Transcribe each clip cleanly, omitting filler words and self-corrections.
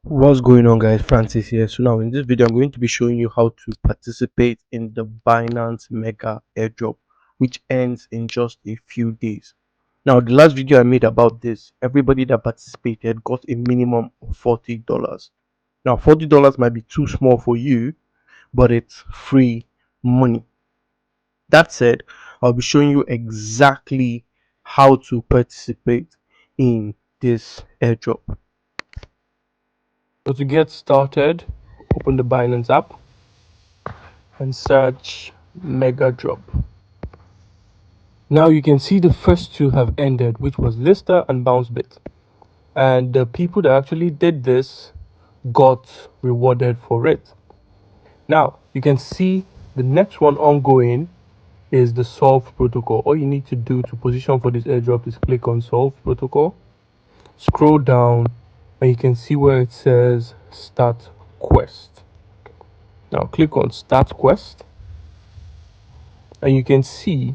What's going on, guys? Francis here. So now in this video I'm going to be showing you how to participate in the Binance Mega Airdrop, which ends in just a few days. Now the last video I made about this, everybody that participated got a minimum of $40. Now $40 might be too small for you, but it's free money. That said, I'll be showing you exactly how to participate in this airdrop. So to get started, open the Binance app and search Mega Drop. Now you can see the first two have ended, which was Lister and BounceBit. And the people that actually did this got rewarded for it. Now you can see the next one ongoing is the Solve protocol. All you need to do to position for this airdrop is click on Solve protocol, scroll down, and you can see where it says Start Quest. Now click on Start Quest, and you can see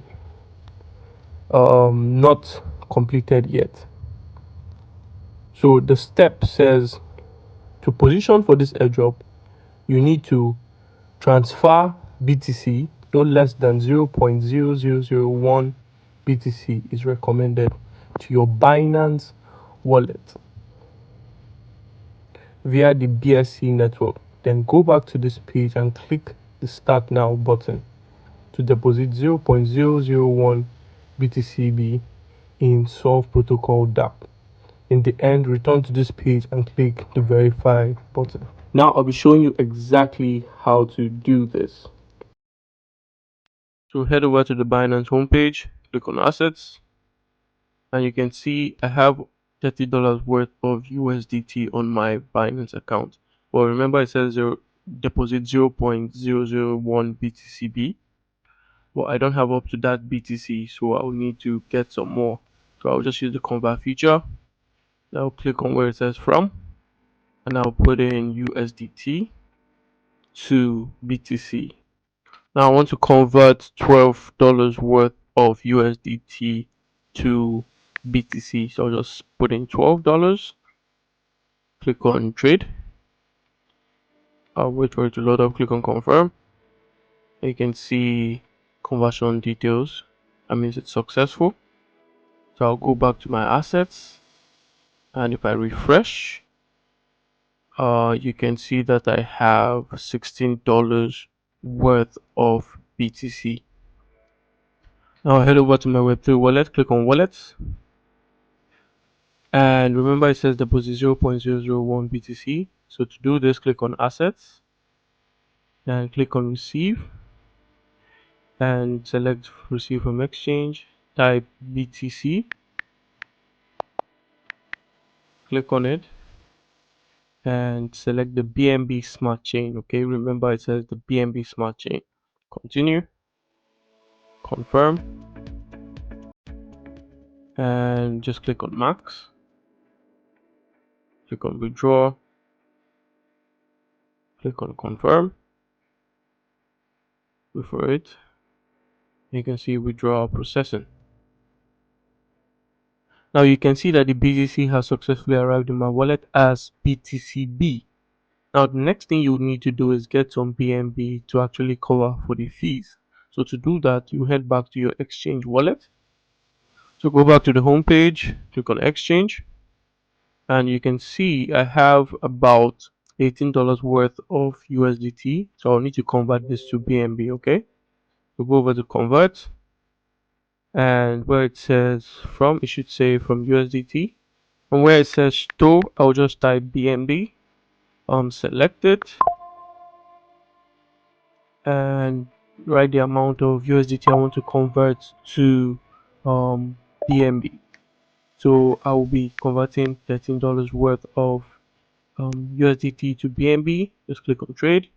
not completed yet. So the step says to position for this airdrop, you need to transfer BTC no less than 0.0001 BTC is recommended to your Binance wallet via the BSC network. Then go back to this page and click the Start Now button to deposit 0.001 BTCB in Solve Protocol DApp. In the end, return to this page and click the verify button. Now I'll be showing you exactly how to do this. So head over to the Binance homepage, click on assets, and you can see I have $30 worth of USDT on my Binance account. Well, remember it says deposit 0.001 BTCB. Well, I don't have up to that BTC, so I'll need to get some more. So I'll just use the convert feature. I'll click on where it says from, and I'll put in USDT to BTC. Now I want to convert $12 worth of USDT to BTC. So I'll just put in $12. Click on trade. I'll wait for it to load up. Click on confirm. You can see conversion details. That means it's successful. So I'll go back to my assets, and if I refresh, you can see that I have $16 worth of BTC. Now I head over to my Web3 wallet, click on wallets, and remember it says deposit 0.001 BTC. So to do this, click on assets and click on receive and select receive from exchange, type BTC, click on it and select the BNB smart chain. Okay, remember it says the BNB smart chain. Continue, confirm, and just click on max, click on withdraw, click on confirm. Wait for it. You can see withdrawal processing. Now you can see that the BTC has successfully arrived in my wallet as BTCB. Now the next thing you need to do is get some BNB to actually cover for the fees. So to do that, you head back to your exchange wallet. So go back to the home page, click on exchange, and you can see I have about $18 worth of USDT. So I'll need to convert this to BNB. Okay, so go over to convert, and where it says from, it should say from USDT. And where it says store, I'll just type BNB, select it, and write the amount of USDT I want to convert to BNB. So I will be converting $13 worth of USDT to BNB. Just click on trade,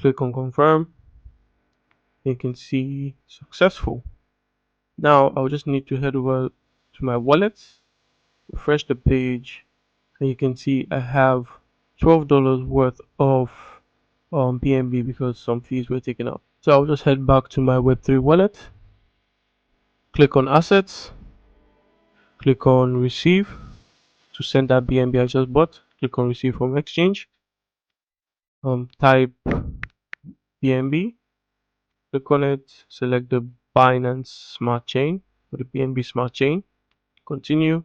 click on confirm. You can see successful. Now I'll just need to head over to my wallet, refresh the page, and you can see I have $12 worth of BNB because some fees were taken out. So I'll just head back to my Web3 wallet, click on assets, click on receive. to send that BNB I just bought. Click on receive from exchange. Type BNB. Click on it. Select the Binance Smart Chain or the BNB Smart Chain. Continue.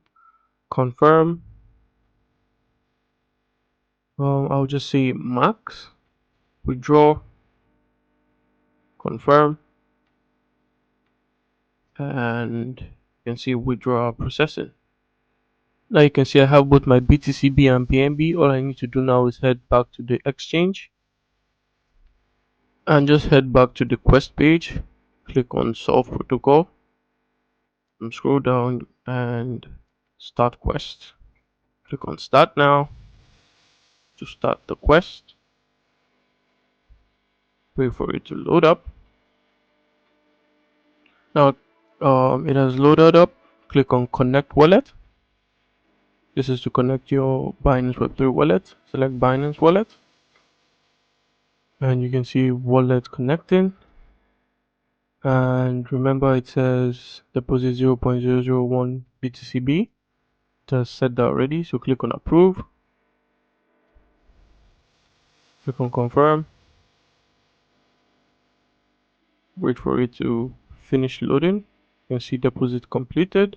Confirm. I'll just say max. Withdraw. Confirm. And you can see withdrawal processing. Now you can see I have both my BTCB and BNB. All I need to do now is head back to the exchange and just head back to the quest page. Click on solve protocol and scroll down and start quest. Click on start now to start the quest. Wait for it to load up. Now it has loaded up. Click on connect wallet. This is to connect your Binance Web3 wallet. Select Binance wallet and you can see wallet connecting. And remember, it says deposit 0.001 BTCB. Just set that already, so click on approve. Click on confirm. Wait for it to finish loading. You can see deposit completed.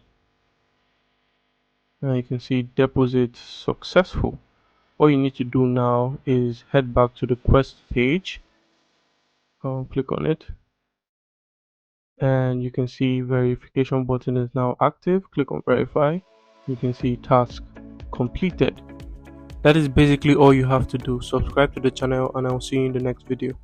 And you can see deposit successful. All you need to do now is head back to the quest page. Click on it. And you can see verification button is now active. Click on verify. You can see task completed. That is basically all you have to do. Subscribe to the channel and I'll see you in the next video.